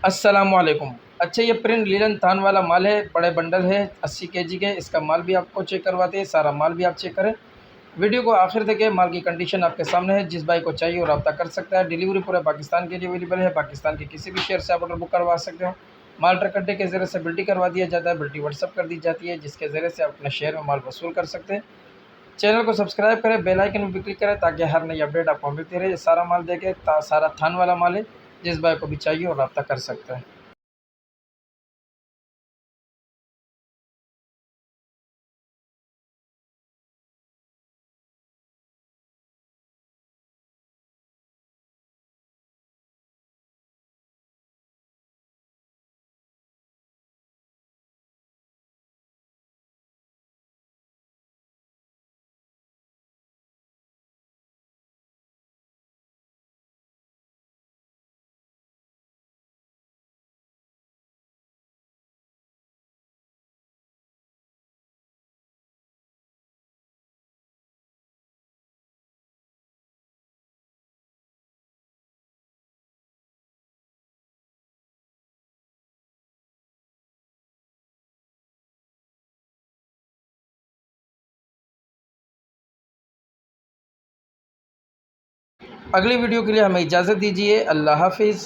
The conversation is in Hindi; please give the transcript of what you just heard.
अस्सलामुअलैकुम। अच्छा, ये प्रिंट लीलन थान वाला माल है, बड़े बंडल है 80 केजी के। इसका माल भी आपको चेक करवाते हैं, सारा माल भी आप चेक करें। वीडियो को आखिर देखें। माल की कंडीशन आपके सामने है। जिस भाई को चाहिए वो रब्ता कर सकता है। डिलीवरी पूरे पाकिस्तान के लिए अवेलेबल है। पाकिस्तान के किसी भी शहर से आप ऑर्डर बुक करवा सकते हो। माल ट्रक अड्डे के ज़रिए से बिल्टी करवा दिया जाता है, बिल्टी व्हाट्सअप कर दी जाती है, जिसके ज़रिए से आप अपने शहर में माल वसूल कर सकते हैं। चैनल को सब्सक्राइब करें, बेल आइकन भी क्लिक करें ताकि हर नई अपडेट आपको मिलती रहे। ये सारा माल देखें, सारा थान वाला माल है। जिस भाई को भी चाहिए वो रब्ता कर सकता है। अगली वीडियो के लिए हमें इजाज़त दीजिए। अल्लाह हाफ़िज़।